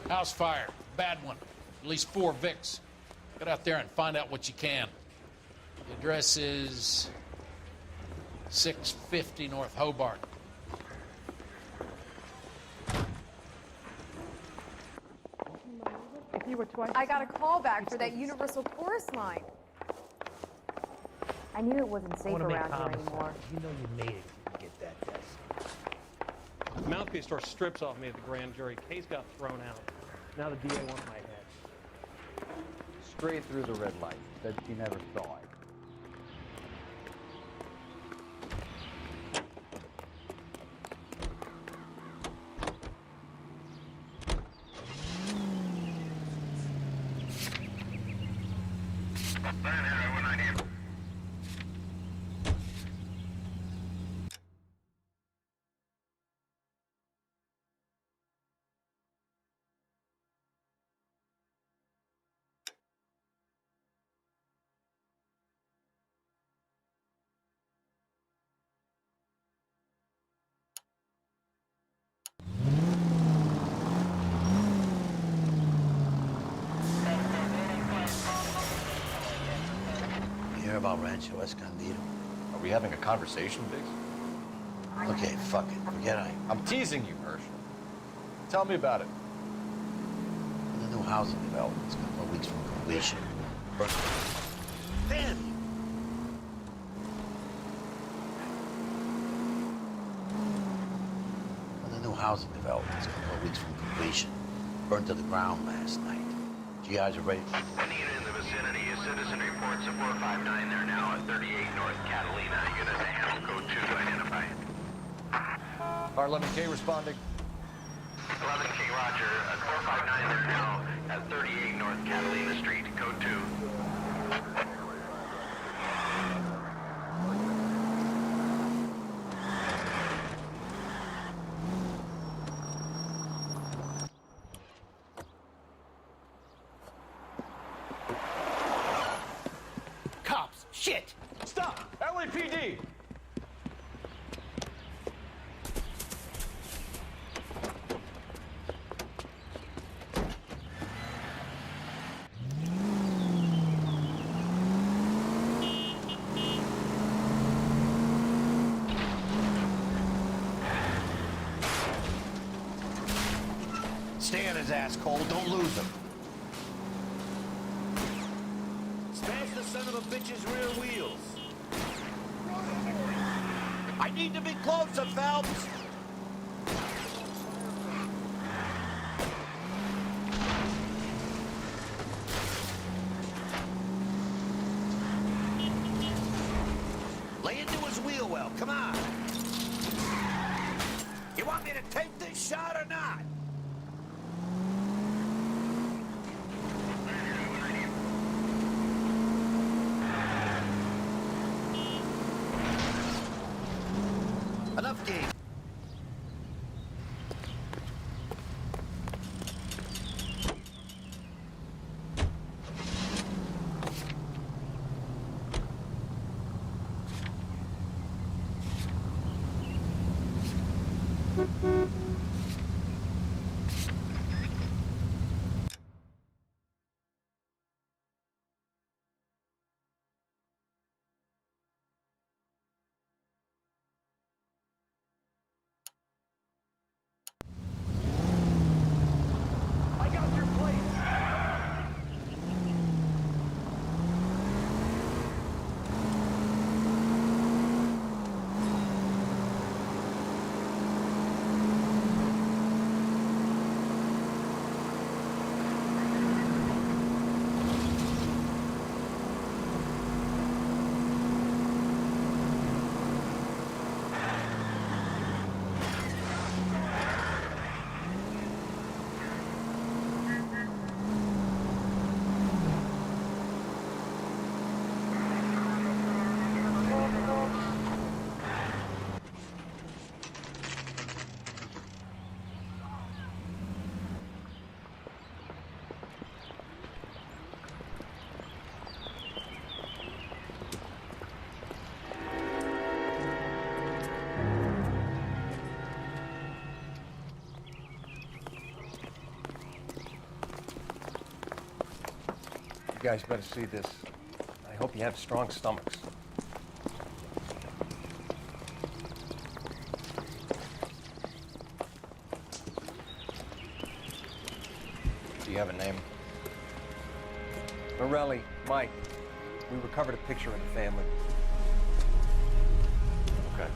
House fire. Bad one. At least 4 Vicks. Get out there and find out what you can. The address is 650 North Hobart. I got a call back for that universal chorus line. I knew it wasn't safe around here anymore. You know you made it to get that test. The mouthpiece tore strips off me at the grand jury. Case got thrown out. Now the DA wants my head. Straight through the red light. Said she never saw it. About Rancho Escondido. Are we having a conversation, Biggs? Okay, fuck it. Forget I. I'm teasing you, Herschel. Tell me about it. The new housing development's a couple of weeks from completion. Damn you! The new housing development's a couple of weeks from completion. Burned to the ground last night. GIs are ready. Any unit in the vicinity, a citizen reports a 459 there now at 38 North Catalina. Unit to handle code 2 to identify. R11K responding. 11K Roger, at 459 there now at 38 North Catalina Street, code 2. Shit! Stop! LAPD! Stay on his ass, Cole. Don't lose him. Smash the son of a bitch's rear wheels. I need to be closer, Phelps. Lay into his wheel well. Come on. You want me to take this shot or not? Enough game. guys better see this. I hope you have strong stomachs. Do you have a name? Morelli, Mike. We recovered a picture of the family. Okay.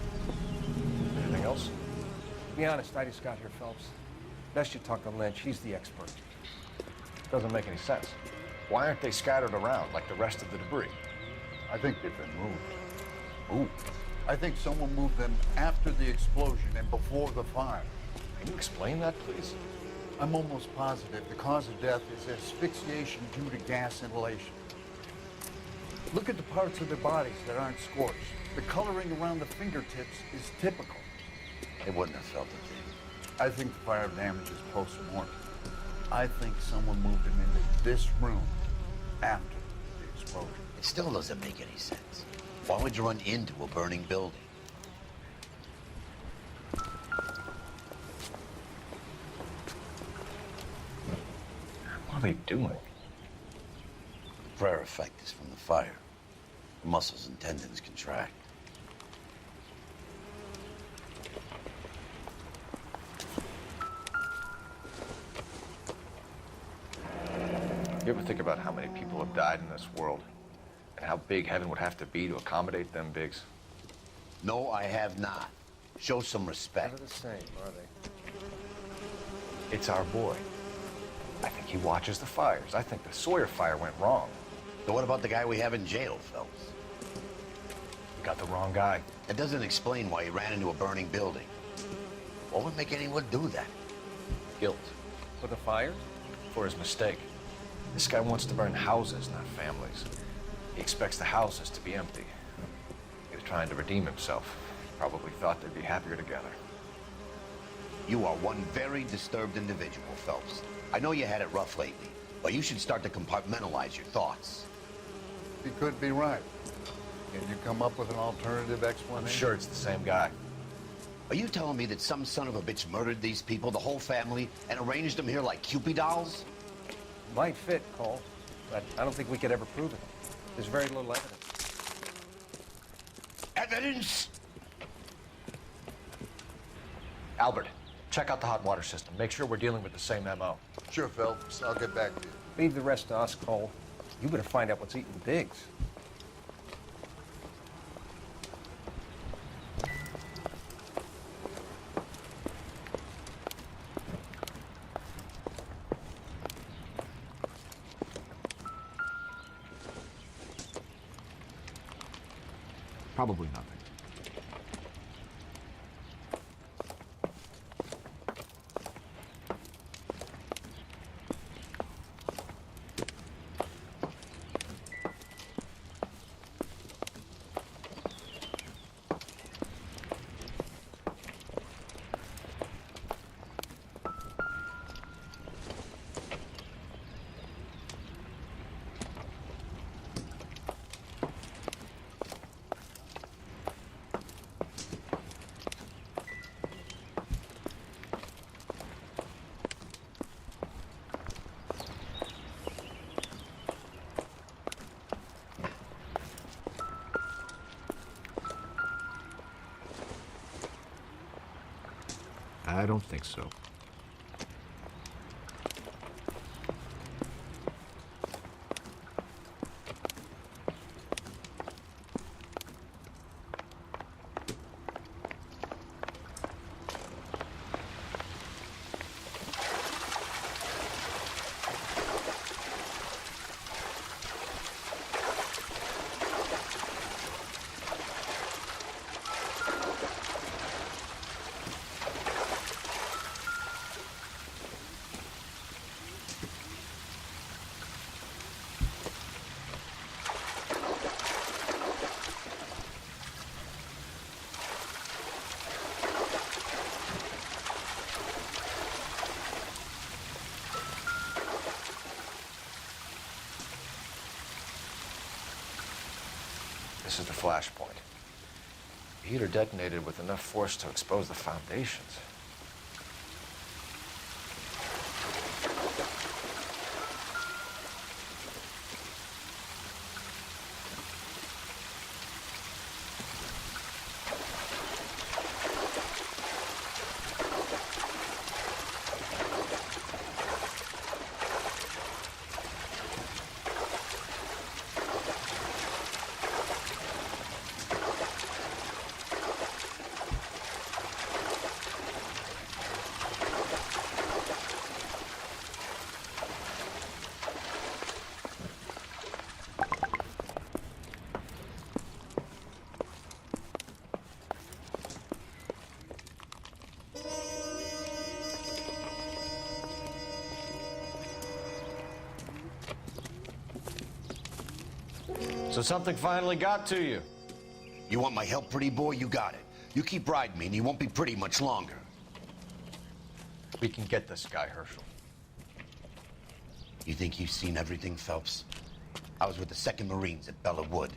Anything else? To be honest, I just got here, Phelps. Best you talk to Lynch. He's the expert. Doesn't make any sense. Why aren't they scattered around like the rest of the debris? I think they've been moved. Ooh. I think someone moved them after the explosion and before the fire. Can you explain that, please? I'm almost positive the cause of death is asphyxiation due to gas inhalation. Look at the parts of their bodies that aren't scorched. The coloring around the fingertips is typical. They wouldn't have felt it. I think the fire damage is post-mortem. I think someone moved them into this room after the explosion. It still doesn't make any sense. Why would you run into a burning building? What are they doing? Prayer effect is from the fire. The muscles and tendons contract. You ever think about how many people have died in this world? And how big heaven would have to be to accommodate them bigs? No, I have not. Show some respect. Never the same, are they? It's our boy. I think he watches the fires. I think the Sawyer fire went wrong. So what about the guy we have in jail, Phelps? We got the wrong guy. That doesn't explain why he ran into a burning building. What would make anyone do that? Guilt. For the fire? For his mistake. This guy wants to burn houses, not families. He expects the houses to be empty. He was trying to redeem himself. Probably thought they'd be happier together. You are one very disturbed individual, Phelps. I know you had it rough lately, but you should start to compartmentalize your thoughts. He could be right. Can you come up with an alternative explanation? I'm sure it's the same guy. Are you telling me that some son of a bitch murdered these people, the whole family, and arranged them here like Cupid dolls? Might fit, Cole, but I don't think we could ever prove it. There's very little evidence. Evidence? Albert, check out the hot water system. Make sure we're dealing with the same MO. Sure, Phelps. I'll get back to you. Leave the rest to us, Cole. You better find out what's eating Biggs. Probably nothing. I don't think so. This is the flash point. The heater detonated with enough force to expose the foundations. So something finally got to you. You want my help, pretty boy? You got it. You keep riding me and you won't be pretty much longer. We can get this guy, Herschel. You think you've seen everything, Phelps? I was with the 2nd Marines at Bella Wood.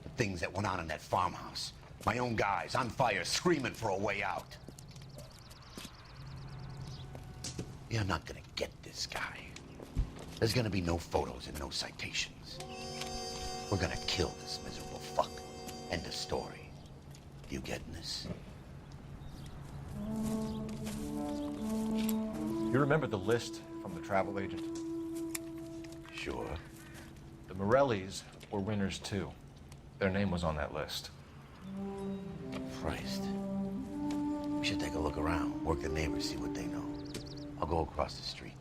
The things that went on in that farmhouse. My own guys on fire, screaming for a way out. You're not gonna get this guy. There's gonna be no photos and no citations. We're gonna kill this miserable fuck. End of story. You getting this? You remember the list from the travel agent? Sure. The Morellis were winners too. Their name was on that list. Christ. We should take a look around, work the neighbors, see what they know. I'll go across the street.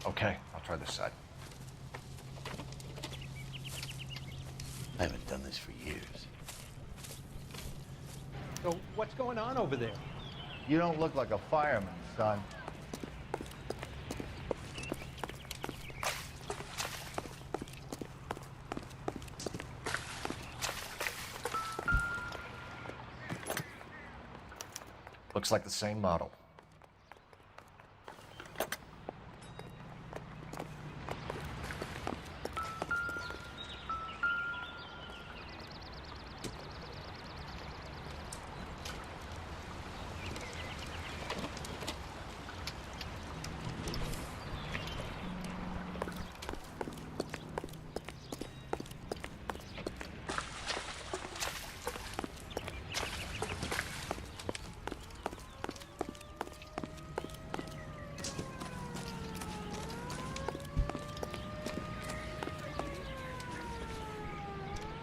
Okay, I'll try this side. I haven't done this for years. So what's going on over there? You don't look like a fireman, son. Looks like the same model.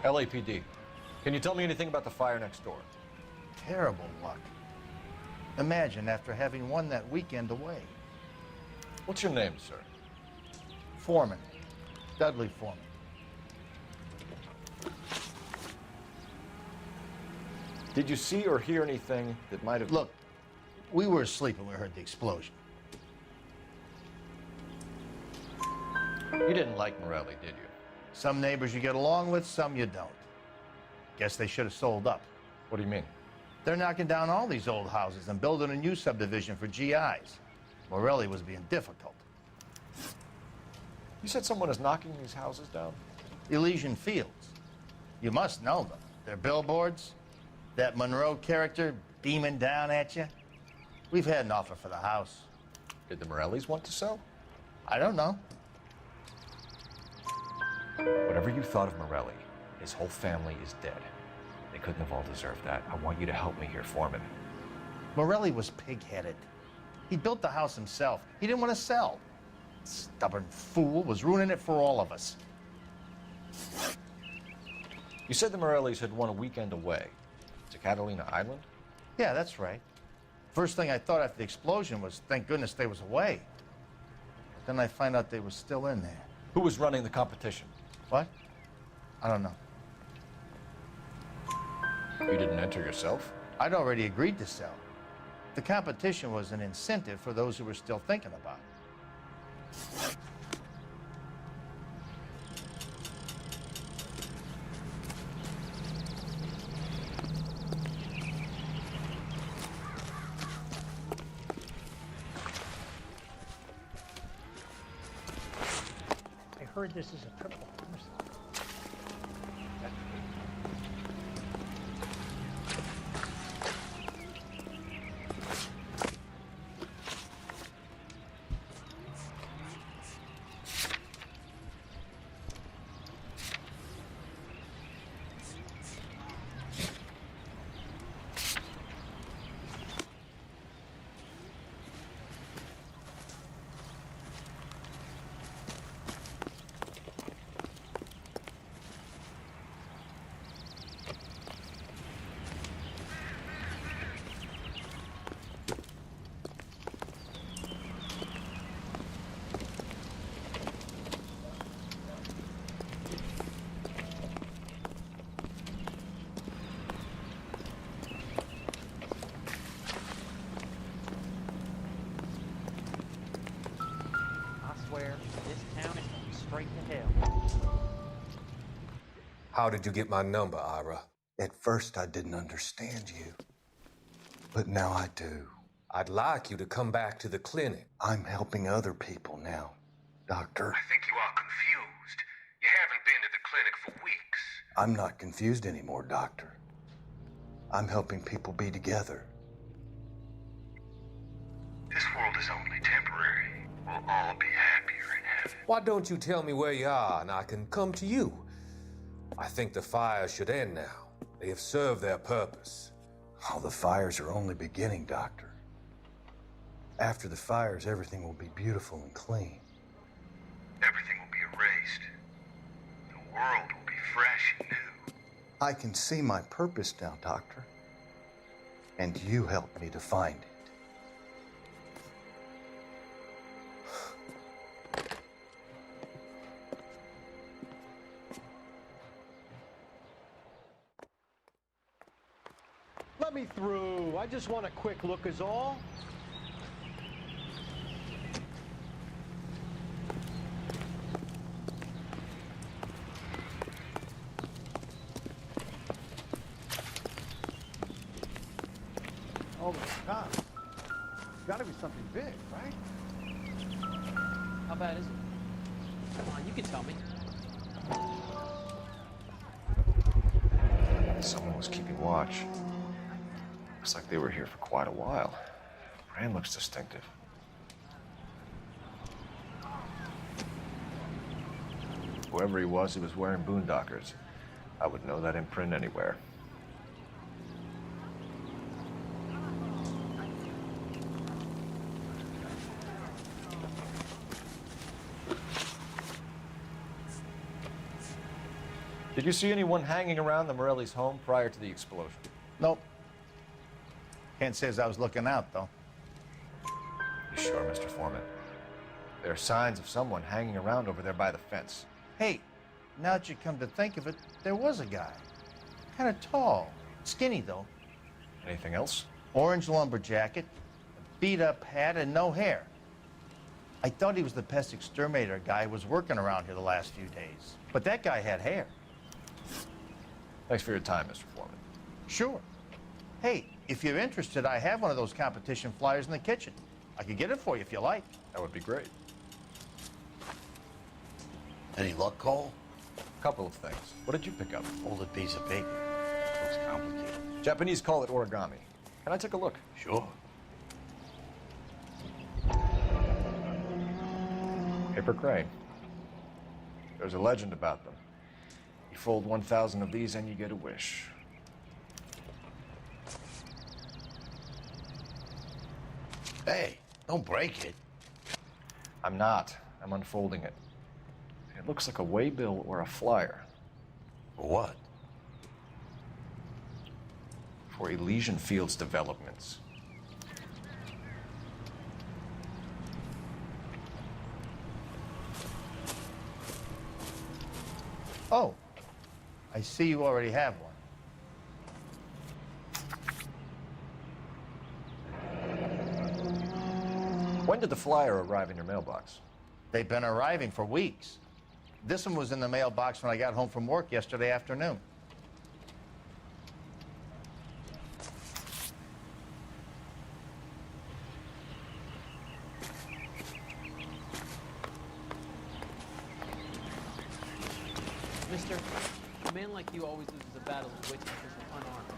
LAPD. Can you tell me anything about the fire next door? Terrible luck. Imagine after having won that weekend away. What's your name, sir? Foreman. Dudley Foreman. Did you see or hear anything that might have... Look, we were asleep when we heard the explosion. You didn't like Morelli, did you? Some neighbors you get along with, some you don't. Guess they should have sold up. What do you mean? They're knocking down all these old houses and building a new subdivision for GIs. Morelli was being difficult. You said someone is knocking these houses down? Elysian Fields. You must know them. Their billboards, that Monroe character beaming down at you. We've had an offer for the house. Did the Morellis want to sell? I don't know. Whatever you thought of Morelli, his whole family is dead. They couldn't have all deserved that. I want you to help me here, Foreman. Morelli was pig-headed. He built the house himself. He didn't want to sell. Stubborn fool was ruining it for all of us. You said the Morellis had won a weekend away to Catalina Island? Yeah, that's right. First thing I thought after the explosion was, thank goodness they was away. Then I find out they were still in there. Who was running the competition? What? I don't know. You didn't enter yourself? I'd already agreed to sell. The competition was an incentive for those who were still thinking about it. I heard this is a triple homicide. This town is going straight to hell. How did you get my number, Ira? At first, I didn't understand you. But now I do. I'd like you to come back to the clinic. I'm helping other people now, Doctor. I think you are confused. You haven't been to the clinic for weeks. I'm not confused anymore, Doctor. I'm helping people be together. This world is only temporary. We'll all be happier in heaven. Why don't you tell me where you are and I can come to you? I think the fires should end now. They have served their purpose. Oh, the fires are only beginning, Doctor. After the fires, everything will be beautiful and clean. Everything will be erased. The world will be fresh and new. I can see my purpose now, Doctor. And you helped me to find it. Let me through. I just want a quick look is all. Oh my God. It's gotta be something big, right? How bad is it? Come on, you can tell me. Someone was keeping watch. Looks like they were here for quite a while. Brand looks distinctive. Whoever he was wearing boondockers. I would know that imprint anywhere. Did you see anyone hanging around the Morelli's home prior to the explosion? Nope. Can't say as I was looking out, though. You sure, Mr. Foreman? There are signs of someone hanging around over there by the fence. Hey, now that you come to think of it, there was a guy. Kind of tall. Skinny, though. Anything else? Orange lumber jacket, a beat-up hat, and no hair. I thought he was the pest exterminator guy who was working around here the last few days. But that guy had hair. Thanks for your time, Mr. Foreman. Sure. Hey, if you're interested, I have one of those competition flyers in the kitchen. I could get it for you if you like. That would be great. Any luck, Cole? Couple of things. What did you pick up? Folded piece of paper. Looks complicated. Japanese call it origami. Can I take a look? Sure. Paper crane. There's a legend about them. You fold 1,000 of these and you get a wish. Hey, don't break it. I'm not. I'm unfolding it. It looks like a waybill or a flyer. For what? For Elysian Fields developments. Oh, I see you already have one. When did the flyer arrive in your mailbox? They've been arriving for weeks. This one was in the mailbox when I got home from work yesterday afternoon. Mister, a man like you always loses a battle of wits because you're unarmed.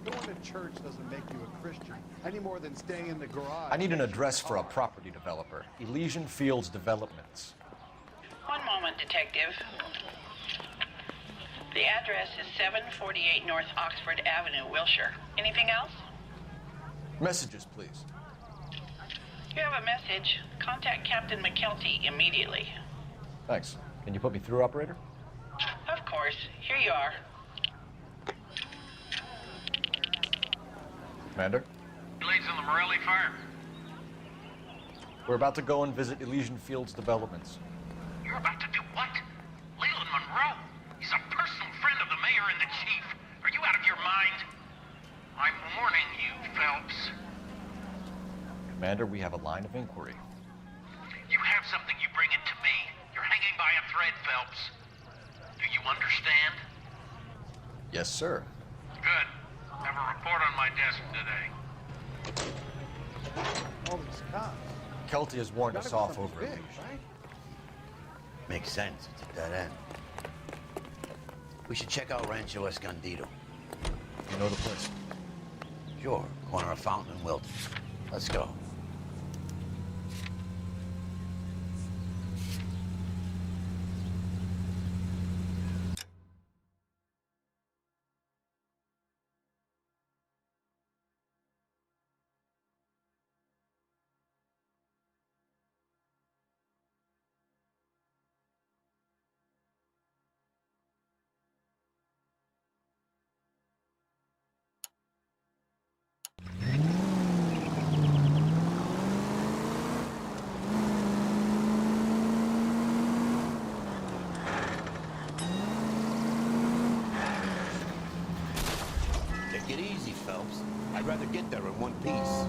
Going to church doesn't make you a Christian, any more than staying in the garage. I need an address for a property developer. Elysian Fields Developments. One moment, Detective. The address is 748 North Oxford Avenue, Wilshire. Anything else? Messages, please. You have a message. Contact Captain McKelty immediately. Thanks. Can you put me through, operator? Of course. Here you are. Commander? Leads on the Morelli fire. We're about to go and visit Elysian Fields Developments. You're about to do what? Leland Monroe? He's a personal friend of the mayor and the chief. Are you out of your mind? I'm warning you, Phelps. Commander, we have a line of inquiry. You have something, you bring it to me. You're hanging by a thread Yes, sir. Good. Have a report on my desk today. All these cops. Kelty has warned us off over big, illusion. right? Makes sense. It's a dead end. We should check out Rancho Escondido. You know the place? Sure. Corner of Fountain and Wilton. Let's go. Take it easy, Phelps. I'd rather get there in one piece.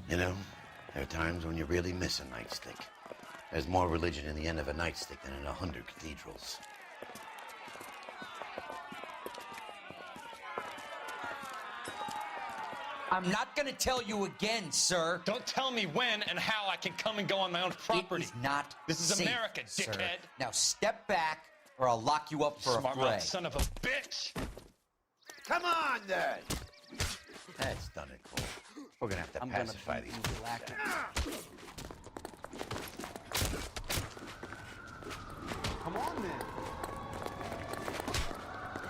You know, there are times when you really miss a nightstick. There's more religion in the end of a nightstick than in 100 cathedrals. I'm not gonna tell you again, sir. Don't tell me when and how I can come and go on my own property. It is not This is safe, America, sir. dickhead. Now step back, or I'll lock you up for a Smart fray. mouth son of a bitch. Come on, then! That's done it, Cole. We're gonna have to pacify these people. Come on, then.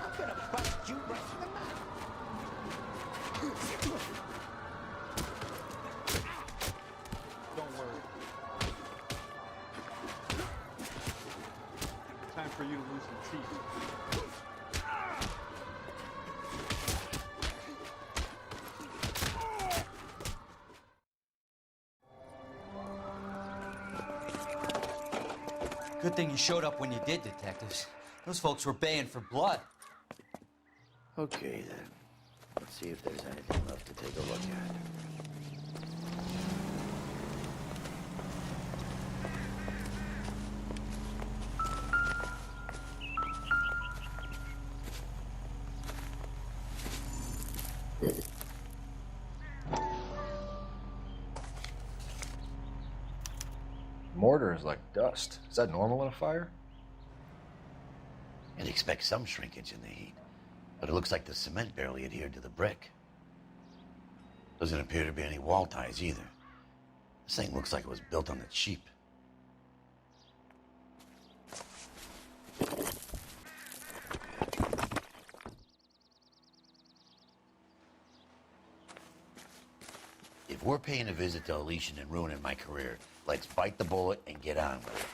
I'm gonna bust you right in the mouth. Don't worry. Time for you to lose some teeth. Good thing you showed up when you did, detectives. Those folks were baying for blood. Okay, then. Let's see if there's anything left to take a look at. Mortar is like dust. Is that normal in a fire? You'd expect some shrinkage in the heat, but it looks like the cement barely adhered to the brick. Doesn't appear to be any wall ties either. This thing looks like it was built on the cheap. If we're paying a visit to Elysian and ruining my career, let's bite the bullet and get on with it.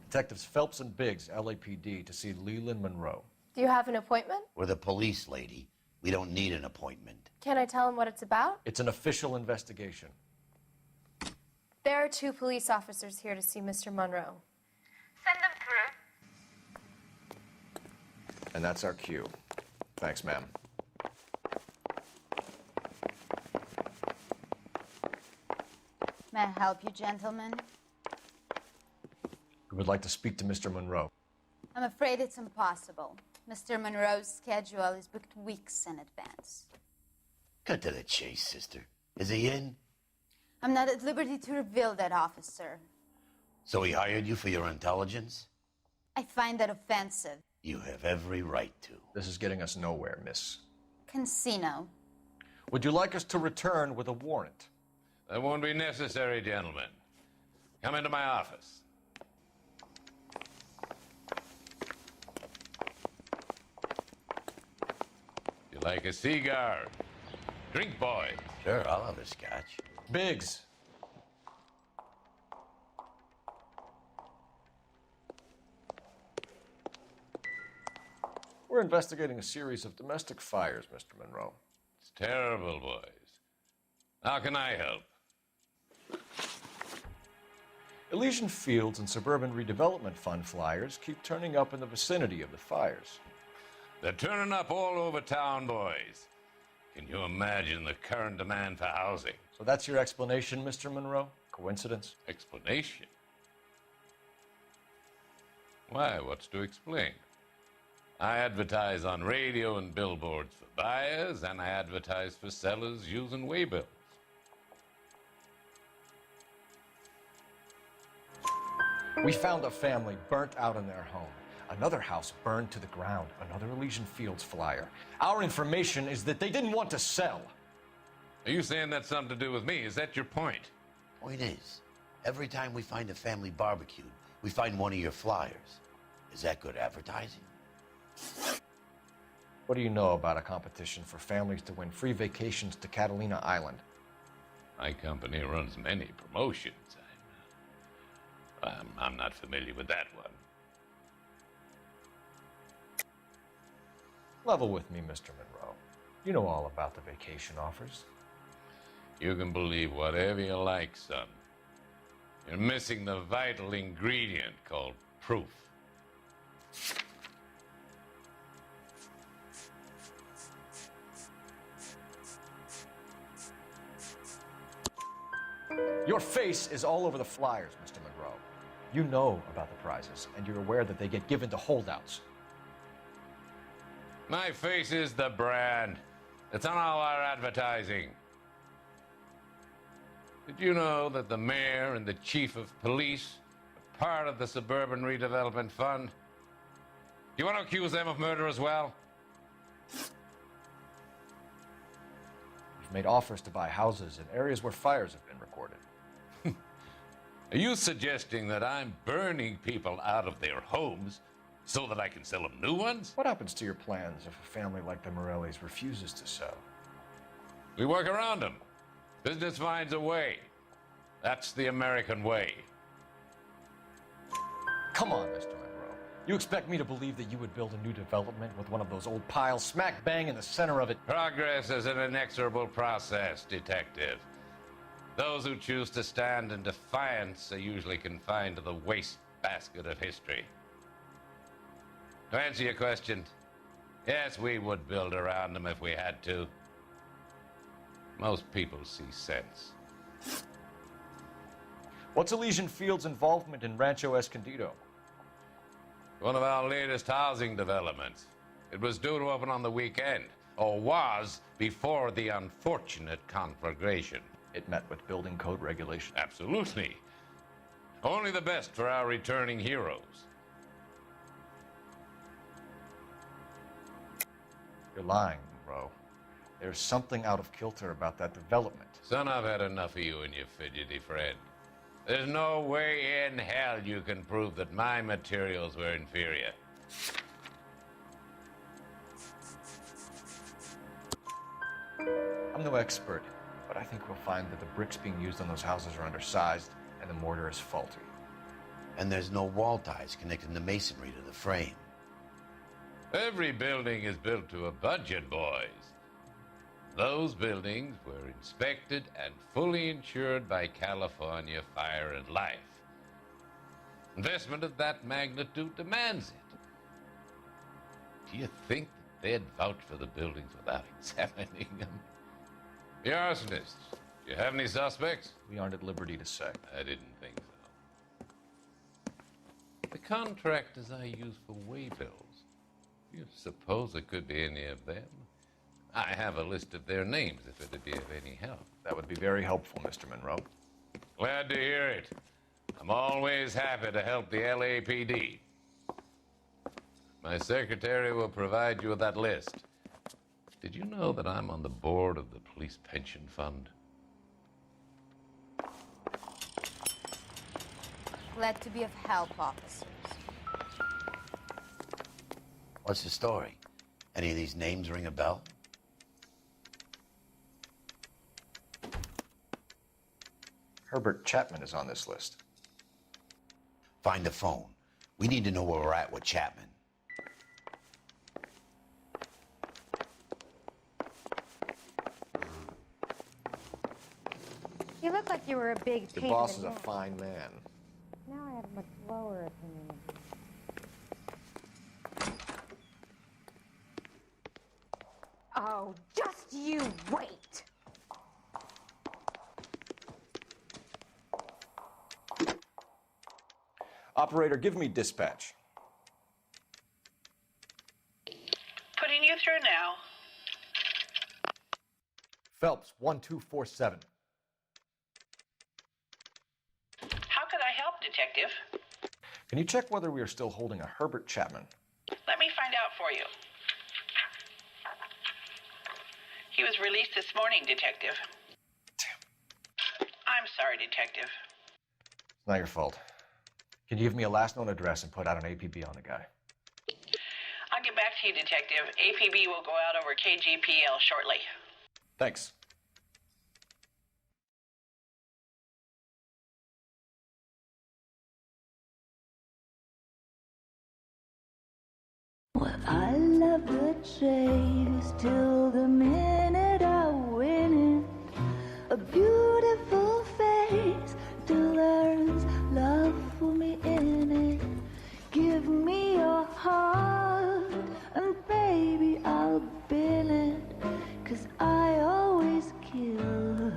Detectives Phelps and Biggs, LAPD, to see Leland Monroe. Do you have an appointment? We're the police, lady. We don't need an appointment. Can I tell him what it's about? It's an official investigation. There are 2 police officers here to see Mr. Monroe. Send them through. And that's our cue. Thanks, ma'am. May I help you, gentlemen? We would like to speak to Mr. Monroe. I'm afraid it's impossible. Mr. Monroe's schedule is booked weeks in advance. Cut to the chase, sister. Is he in? I'm not at liberty to reveal that, officer. So he hired you for your intelligence? I find that offensive. You have every right to. This is getting us nowhere, miss. Casino. Would you like us to return with a warrant? That won't be necessary, gentlemen. Come into my office. You like a cigar? Drink, boy. Sure, I'll have a scotch. Biggs. We're investigating a series of domestic fires, Mr. Monroe. It's terrible, boys. How can I help? Elysian Fields and Suburban Redevelopment Fund flyers keep turning up in the vicinity of the fires. They're turning up all over town, boys. Can you imagine the current demand for housing? So that's your explanation, Mr. Monroe? Coincidence? Explanation? Why, what's to explain? I advertise on radio and billboards for buyers, and I advertise for sellers using waybills. We found a family burnt out in their home. Another house burned to the ground. Another Elysian Fields flyer. Our information is that they didn't want to sell. Are you saying that's something to do with me? Is that your point? Point is, every time we find a family barbecued, we find one of your flyers. Is that good advertising? What do you know about a competition for families to win free vacations to Catalina Island? My company runs many promotions. I'm not familiar with that one. Level with me, Mr. Monroe. You know all about the vacation offers. You can believe whatever you like, son. You're missing the vital ingredient called proof. Your face is all over the flyers, Mr. Monroe. You know about the prizes, and you're aware that they get given to holdouts. My face is the brand. It's on all our advertising. Did you know that the mayor and the chief of police are part of the Suburban Redevelopment Fund? Do you want to accuse them of murder as well? You've made offers to buy houses in areas where fires have been recorded. Are you suggesting that I'm burning people out of their homes so that I can sell them new ones? What happens to your plans if a family like the Morellis refuses to sell? We work around them. Business finds a way. That's the American way. Come on, Mr. Monroe. You expect me to believe that you would build a new development with one of those old piles smack bang in the center of it? Progress is an inexorable process, detective. Those who choose to stand in defiance are usually confined to the wastebasket of history. To answer your question, yes, we would build around them if we had to. Most people see sense. What's Elysian Fields' involvement in Rancho Escondido? One of our latest housing developments. It was due to open on the weekend, or was before the unfortunate conflagration. It met with building code regulations. Absolutely. Only the best for our returning heroes. You're lying, Monroe. There's something out of kilter about that development. Son, I've had enough of you and your fidgety friend. There's no way in hell you can prove that my materials were inferior. I'm no expert, but I think we'll find that the bricks being used on those houses are undersized and the mortar is faulty. And there's no wall ties connecting the masonry to the frame. Every building is built to a budget, boys. Those buildings were inspected and fully insured by California Fire and Life. Investment of that magnitude demands it. Do you think that they'd vouch for the buildings without examining them? The arsonists, do you have any suspects? We aren't at liberty to say. I didn't think so. The contractors I use for waybills, do you suppose it could be any of them? I have a list of their names if it'd be of any help. That would be very helpful, Mr. Monroe. Glad to hear it. I'm always happy to help the LAPD. My secretary will provide you with that list. Did you know that I'm on the board of the police pension fund? Glad to be of help, officers. What's the story? Any of these names ring a bell? Herbert Chapman is on this list. Find the phone. We need to know where we're at with Chapman. You look like you were a big Your pain boss in is the a neck. fine man. Now I have a much lower opinion of you. Oh, just you wait! Operator, give me dispatch. Putting you through now. Phelps, 1247. How could I help, Detective? Can you check whether we are still holding a Herbert Chapman? Let me find out for you. He was released this morning, Detective. I'm sorry, Detective. It's not your fault. Can you give me a last known address and put out an APB on the guy? I'll get back to you, Detective. APB will go out over KGPL shortly. Thanks. Well, I love the chase till the minute I win it. A beautiful face till there's love for me in it. Give me your heart and baby I'll bill it. 'Cause I always kill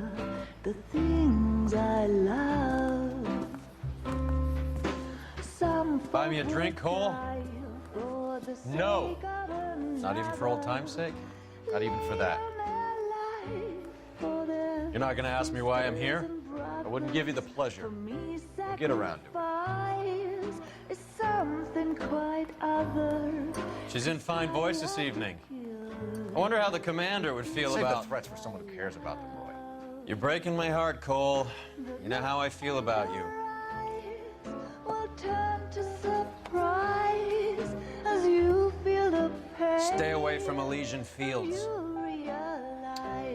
the things I love. Some Buy me a drink, Cole? for the No. sake of Not even for old time's sake? Not even for that. You're not gonna ask me why I'm here? I wouldn't give you the pleasure. We'll get around to it. Is something quite other. She's in fine voice this evening. I wonder how the commander would feel Save about... the threats for someone who cares about them, Roy. You're breaking my heart, Cole. You know how I feel about you. Will turn to surprise as you feel the pain. Stay away from Elysian Fields.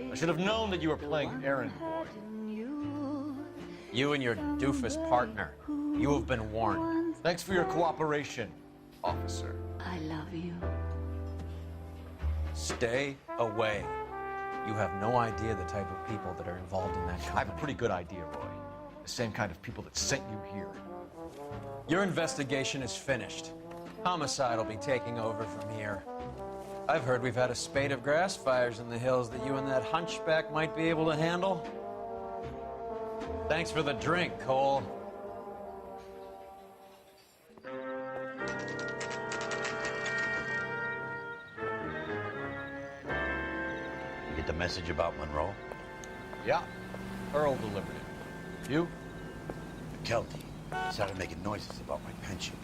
I should have known that you were playing errand boy. You and your doofus partner. You have been warned. Thanks for your cooperation, officer. I love you. Stay away. You have no idea the type of people that are involved in that I have company. a pretty good idea, Roy. The same kind of people that sent you here. Your investigation is finished. Homicide will be taking over from here. I've heard we've had a spate of grass fires in the hills that you and that hunchback might be able to handle. Thanks for the drink, Cole. You get the message about Monroe? Yeah, Earl delivered it. You? McKelty started making noises about my pension.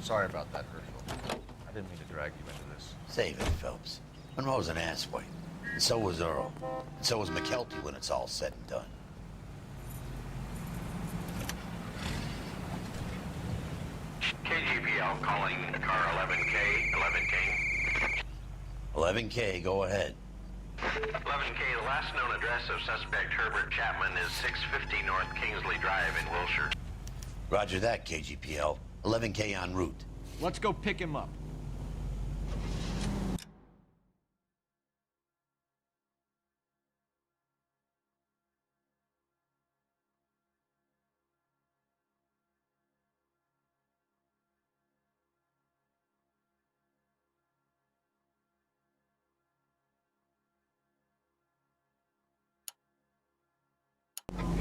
Sorry about that, Herschel. I didn't mean to drag you into this. Save it, Phelps. Monroe's an asswipe. And so was Earl. And so was McKelty when it's all said and done. KGPL calling car 11K, 11K. 11K, go ahead. 11K, the last known address of suspect Herbert Chapman is 650 North Kingsley Drive in Wilshire. Roger that, KGPL. 11K en route. Let's go pick him up.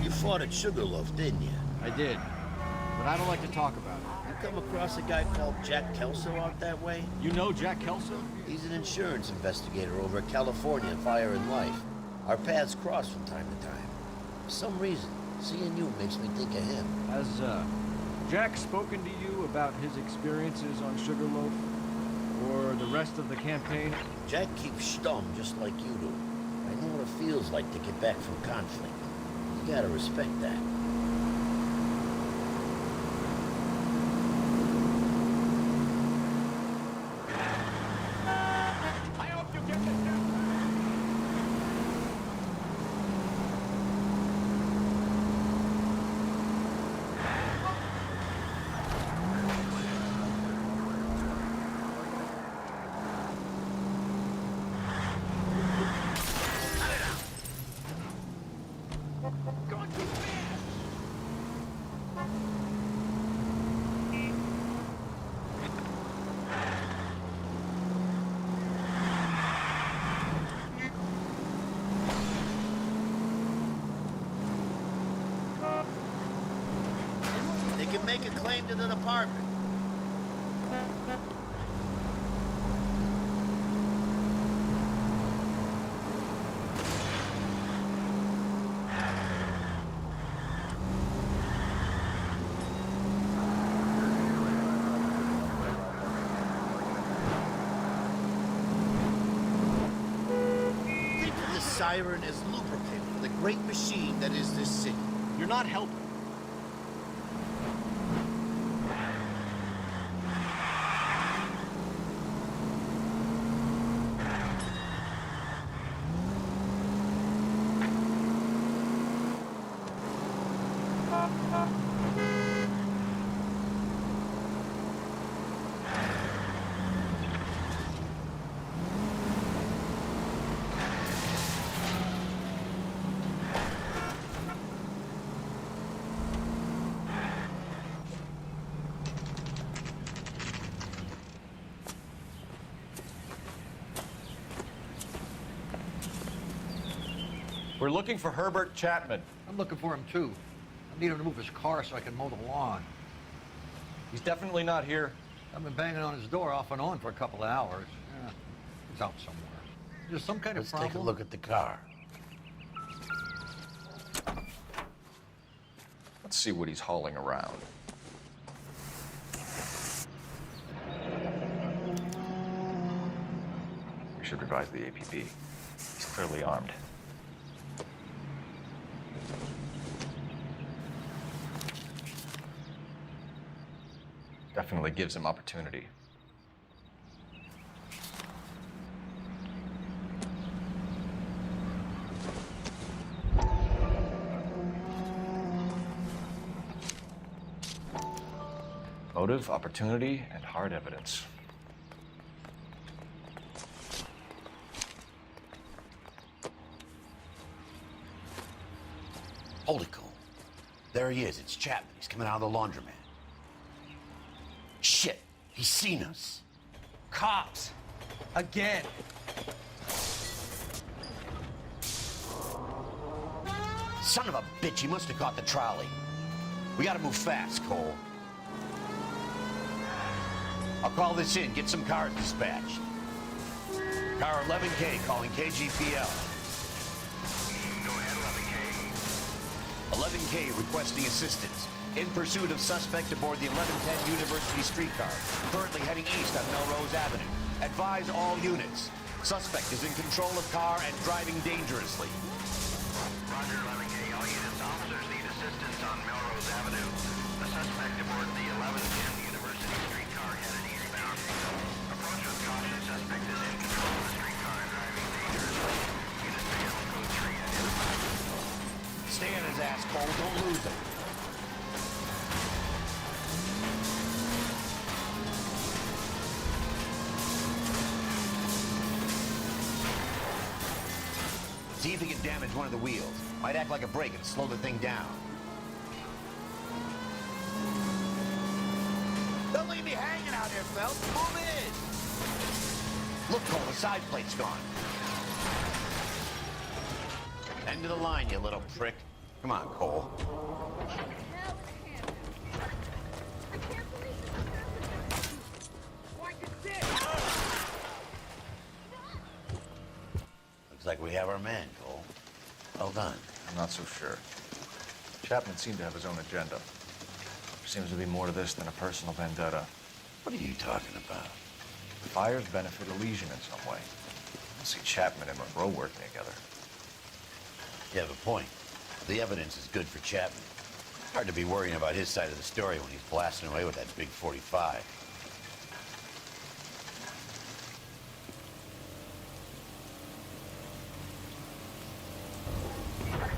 You fought at Sugarloaf, didn't you? I did, but I don't like to talk about it. You come across a guy called Jack Kelso out that way? You know Jack Kelso? He's an insurance investigator over at California Fire and Life. Our paths cross from time to time. For some reason, seeing you makes me think of him. Has, Jack spoken to you about his experiences on Sugarloaf? Or the rest of the campaign? Jack keeps stum just like you do. I know what it feels like to get back from conflict. You gotta respect that. I hope you get this down. They can make a claim to the department. Think of the siren as lubricant for the great machine that is this city. You're not helping. We're looking for Herbert Chapman. I'm looking for him too. I need him to move his car so I can mow the lawn. He's definitely not here. I've been banging on his door off and on for a couple of hours. Yeah, he's out somewhere. There's some kind of problem. Let's take a look at the car. Let's see what he's hauling around. We should revise the APB. He's clearly armed. Definitely gives him opportunity. Motive, opportunity, and hard evidence. Holy cool. There he is. It's Chapman. He's coming out of the laundromat. Shit. He's seen us. Cops. Again. Son of a bitch. He must have caught the trolley. We gotta move fast, Cole. I'll call this in. Get some cars dispatched. Car 11K calling KGPL. Go ahead, 11K. 11K requesting assistance. In pursuit of suspect aboard the 1110 University streetcar, currently heading east on Melrose Avenue. Advise all units. Suspect is in control of car and driving dangerously. Roger, 11K. All units, officers need assistance on Melrose Avenue. The suspect aboard the 1110 University streetcar headed eastbound. Approach with caution. Suspect is in control of the streetcar and driving dangerously. See if he can damage one of the wheels. Might act like a brake and slow the thing down. Don't leave me hanging out here, Phelps. Move in! Look, Cole, the side plate's gone. End of the line, you little prick. Come on, Cole. Looks like we have our man, Cole. Well done. I'm not so sure. Chapman seemed to have his own agenda. There seems to be more to this than a personal vendetta. What are you talking about? The fires benefit Elysian in some way. I don't see Chapman and Monroe working together. You have a point. The evidence is good for Chapman. Hard to be worrying about his side of the story when he's blasting away with that big 45.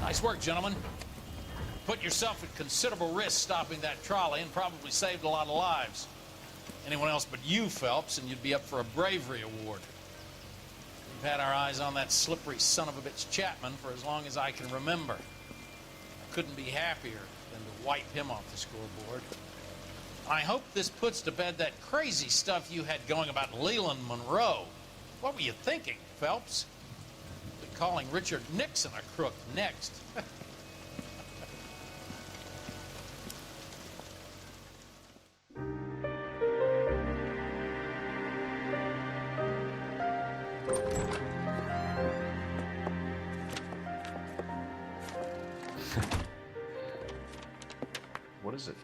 Nice work, gentlemen. Put yourself at considerable risk stopping that trolley and probably saved a lot of lives. Anyone else but you, Phelps, and you'd be up for a bravery award. We've had our eyes on that slippery son of a bitch Chapman for as long as I can remember. I couldn't be happier than to wipe him off the scoreboard. I hope this puts to bed that crazy stuff you had going about Leland Monroe. What were you thinking, Phelps? Be calling Richard Nixon a crook next. What is it?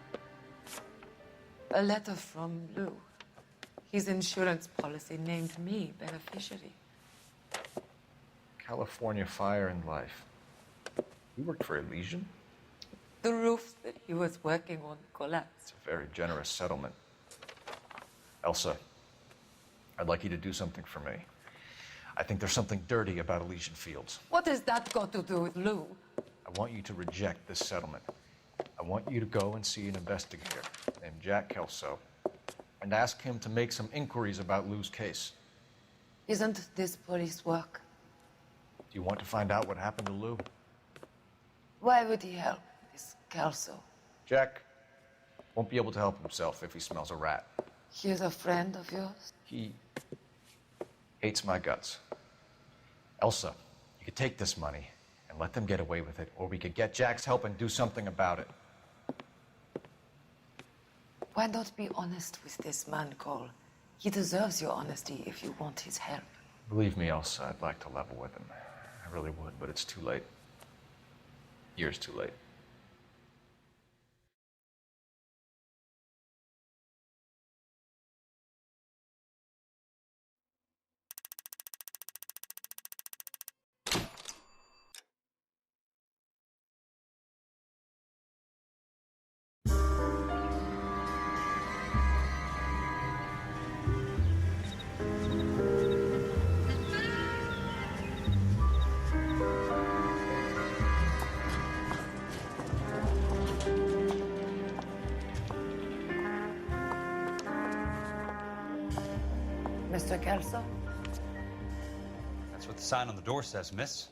A letter from Lou. His insurance policy named me beneficiary. California Fire and Life. You worked for Elysian? The roof that he was working on collapsed. It's a very generous settlement. Elsa, I'd like you to do something for me. I think there's something dirty about Elysian Fields. What has that got to do with Lou? I want you to reject this settlement. I want you to go and see an investigator named Jack Kelso and ask him to make some inquiries about Lou's case. Isn't this police work? Do you want to find out what happened to Lou? Why would he help this Kelso? Jack won't be able to help himself if he smells a rat. He's a friend of yours? He hates my guts. Elsa, you could take this money and let them get away with it, or we could get Jack's help and do something about it. Why not be honest with this man, Cole? He deserves your honesty if you want his help. Believe me, Elsa, I'd like to level with him. I really would, but it's too late. Years too late. Mr. Kelso? That's what the sign on the door says, miss.